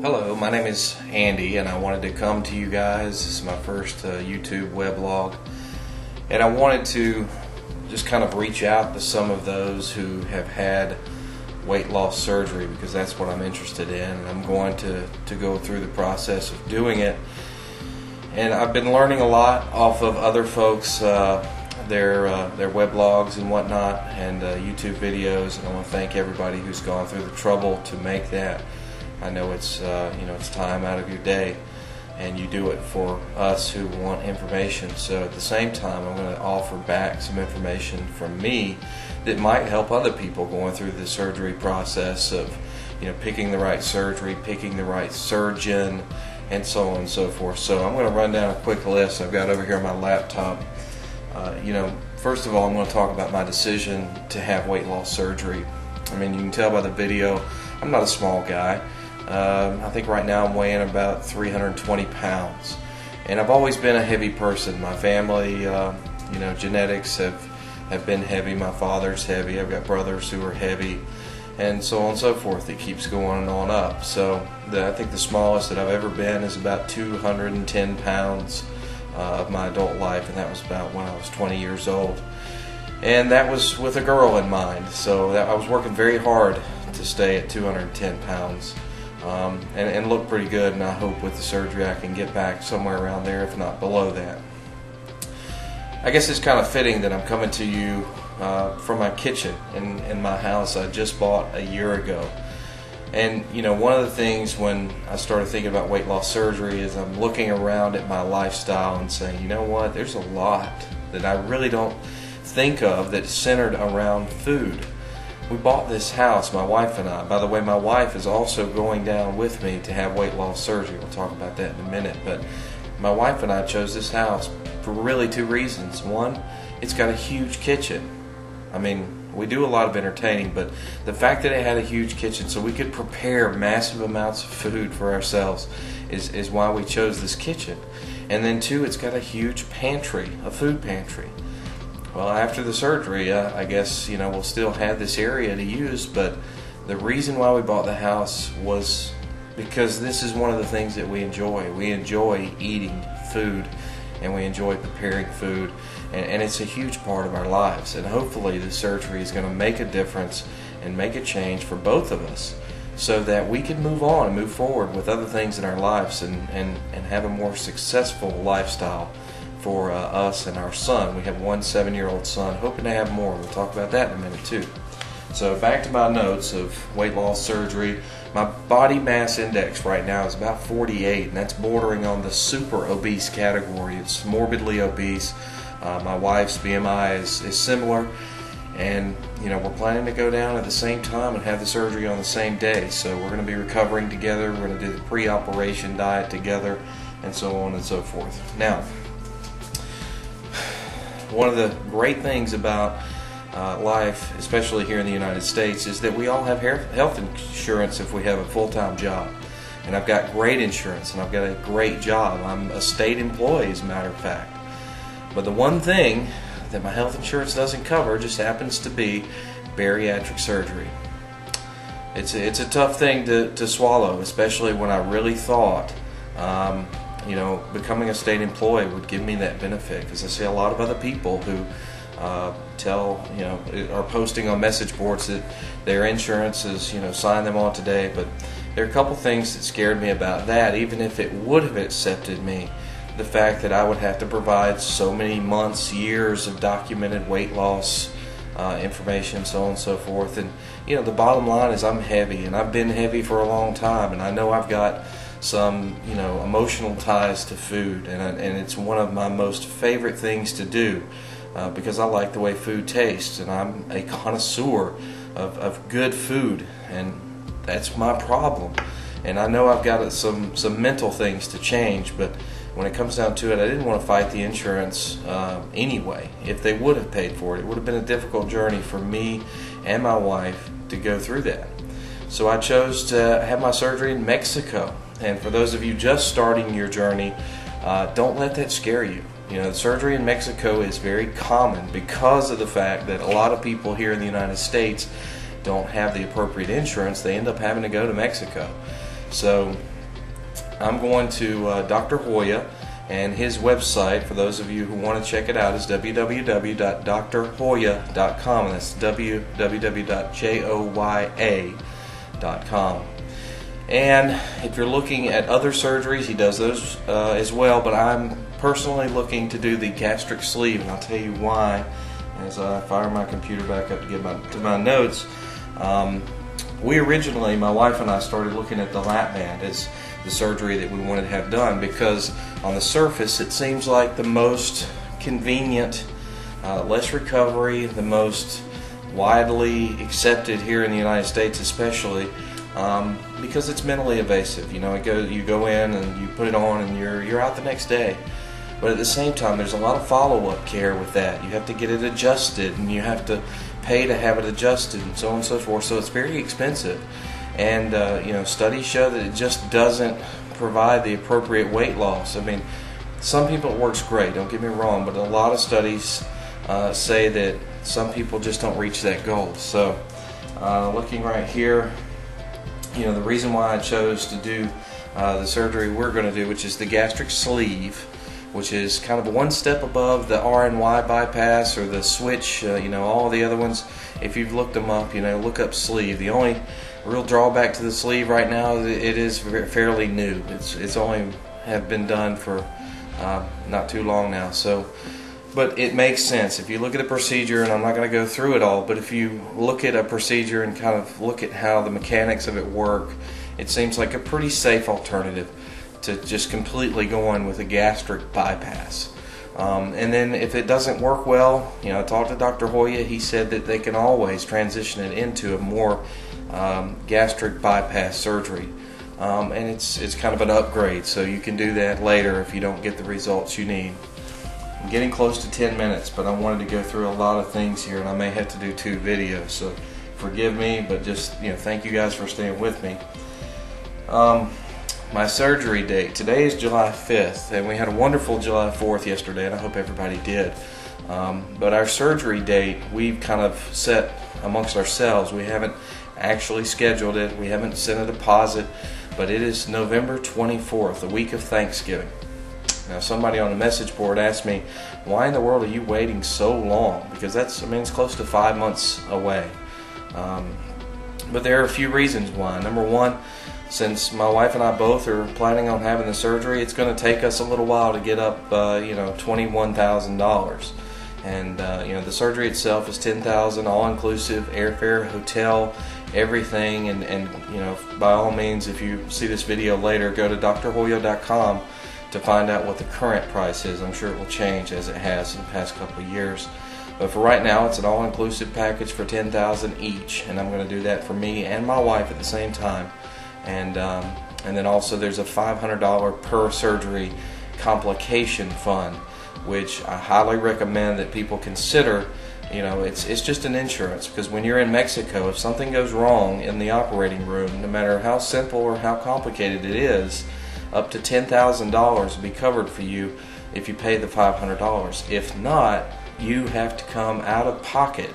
Hello, my name is Andy and I wanted to come to you guys. This is my first YouTube weblog, and I wanted to just kind of reach out to some of those who have had weight loss surgery, because that's what I'm interested in, and I'm going to go through the process of doing it. And I've been learning a lot off of other folks, their weblogs and whatnot, and YouTube videos, and I want to thank everybody who's gone through the trouble to make that. I know it's it's time out of your day, and you do it for us who want information. So at the same time, I'm going to offer back some information from me that might help other people going through the surgery process of picking the right surgery, picking the right surgeon, and so on and so forth. So I'm going to run down a quick list I've got over here on my laptop. First of all, I'm going to talk about my decision to have weight loss surgery. I mean, you can tell by the video, I'm not a small guy. I think right now I'm weighing about 320 pounds, and I've always been a heavy person. My family, genetics have been heavy. My father's heavy. I've got brothers who are heavy, and so on and so forth. It keeps going on up. So I think the smallest that I've ever been is about 210 pounds of my adult life, and that was about when I was 20 years old. And that was with a girl in mind, so I was working very hard to stay at 210 pounds and look pretty good, and I hope with the surgery I can get back somewhere around there, if not below that. I guess it's kind of fitting that I'm coming to you from my kitchen in my house I just bought a year ago. And one of the things when I started thinking about weight loss surgery is I'm looking around at my lifestyle and saying, you know what, there's a lot that I really don't think of that's centered around food. We bought this house, my wife and I. By the way, my wife is also going down with me to have weight loss surgery. We'll talk about that in a minute. But my wife and I chose this house for really two reasons. One, it's got a huge kitchen. I mean, we do a lot of entertaining, but the fact that it had a huge kitchen so we could prepare massive amounts of food for ourselves is why we chose this kitchen. And then two, it's got a huge pantry, a food pantry. Well, after the surgery, I guess, we'll still have this area to use, but the reason why we bought the house was because this is one of the things that we enjoy. We enjoy eating food, and we enjoy preparing food, and it's a huge part of our lives. And hopefully the surgery is going to make a difference and make a change for both of us, so that we can move on and move forward with other things in our lives and have a more successful lifestyle for us and our son. We have one 7-year-old son, hoping to have more. We'll talk about that in a minute too. So back to my notes of weight loss surgery. My body mass index right now is about 48, and that's bordering on the super obese category. It's morbidly obese. My wife's BMI is similar, and we're planning to go down at the same time and have the surgery on the same day. So we're going to be recovering together. We're going to do the pre-operation diet together, and so on and so forth. Now, one of the great things about life, especially here in the United States, is that we all have health insurance if we have a full-time job. And I've got great insurance, and I've got a great job. I'm a state employee, as a matter of fact. But the one thing that my health insurance doesn't cover just happens to be bariatric surgery. It's a tough thing to swallow, especially when I really thought becoming a state employee would give me that benefit, because I see a lot of other people who are posting on message boards that their insurance is, sign them on today. But there are a couple things that scared me about that, even if it would have accepted me. The fact that I would have to provide so many months, years of documented weight loss information, so on and so forth. And the bottom line is I'm heavy, and I've been heavy for a long time, and I know I've got some emotional ties to food, and it's one of my most favorite things to do because I like the way food tastes, and I'm a connoisseur of good food, and that's my problem. And I know I've got some mental things to change, but when it comes down to it, I didn't want to fight the insurance anyway. If they would have paid for it, it would have been a difficult journey for me and my wife to go through that. So I chose to have my surgery in Mexico. And for those of you just starting your journey, don't let that scare you. The surgery in Mexico is very common because of the fact that a lot of people here in the United States don't have the appropriate insurance. They end up having to go to Mexico. So I'm going to Dr. Hoya, and his website, for those of you who want to check it out, is www.drhoya.com, and that's www.joya.com. And if you're looking at other surgeries, he does those as well, but I'm personally looking to do the gastric sleeve, and I'll tell you why as I fire my computer back up to get to my notes. We originally, my wife and I, started looking at the lap band as the surgery that we wanted to have done, because on the surface it seems like the most convenient, less recovery, the most widely accepted here in the United States especially, because it's minimally invasive. You know, you go in and you put it on and you're out the next day. But at the same time, there's a lot of follow-up care with that. You have to get it adjusted, and you have to pay to have it adjusted, and so on and so forth. So it's very expensive. And you know, studies show that it just doesn't provide the appropriate weight loss. I mean, some people it works great, don't get me wrong, but a lot of studies say that some people just don't reach that goal. So looking right here, you know, the reason why I chose to do the surgery we're going to do, which is the gastric sleeve, which is kind of one step above the RNY bypass or the switch, you know, all the other ones. If you've looked them up, you know, look up sleeve. The only real drawback to the sleeve right now is it is fairly new. It's only have been done for not too long now. So, but it makes sense if you look at a procedure, and I'm not going to go through it all, but if you look at a procedure and kind of look at how the mechanics of it work, it seems like a pretty safe alternative to just completely going with a gastric bypass. And then if it doesn't work well, you know, I talked to Dr. Hoya. He said that they can always transition it into a more gastric bypass surgery, and it's kind of an upgrade, so you can do that later if you don't get the results you need. I'm getting close to 10 minutes, but I wanted to go through a lot of things here, and I may have to do 2 videos, so forgive me, but just, you know, thank you guys for staying with me. My surgery date, today is July 5th, and we had a wonderful July 4th yesterday, and I hope everybody did. But our surgery date, we've kind of set amongst ourselves. We haven't actually scheduled it, we haven't sent a deposit, but it is November 24th, the week of Thanksgiving. Now, somebody on the message board asked me, why in the world are you waiting so long? Because that's, I mean, it's close to 5 months away. But there are a few reasons why. Number one, since my wife and I both are planning on having the surgery, it's going to take us a little while to get up, you know, $21,000. And you know, the surgery itself is $10,000, all inclusive, airfare, hotel, everything. And you know, by all means, if you see this video later, go to drhoya.com to find out what the current price is. I'm sure it will change as it has in the past couple of years. But for right now, it's an all-inclusive package for $10,000 each, and I'm going to do that for me and my wife at the same time. And then also there's a $500 per surgery complication fund, which I highly recommend that people consider. You know, it's just an insurance, because when you're in Mexico, if something goes wrong in the operating room, no matter how simple or how complicated it is, up to $10,000 will be covered for you if you pay the $500. If not, you have to come out of pocket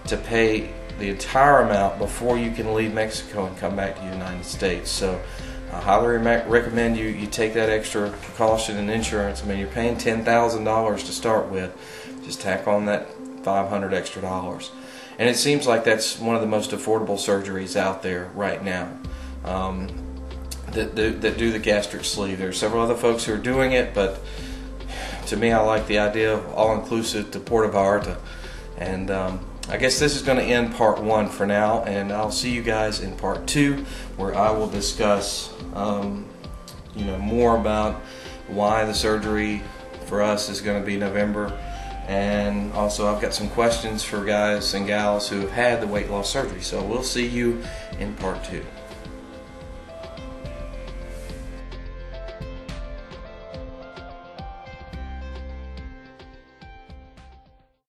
to pay the entire amount before you can leave Mexico and come back to the United States. So I highly recommend you take that extra precaution and insurance. I mean, you're paying $10,000 to start with. Just tack on that $500 extra dollars. And it seems like that's one of the most affordable surgeries out there right now, that do the gastric sleeve. There are several other folks who are doing it, but to me, I like the idea of all-inclusive to Puerto Vallarta. And I guess this is going to end part 1 for now, and I'll see you guys in part 2, where I will discuss you know, more about why the surgery for us is going to be November. And also I've got some questions for guys and gals who have had the weight loss surgery. So we'll see you in part 2.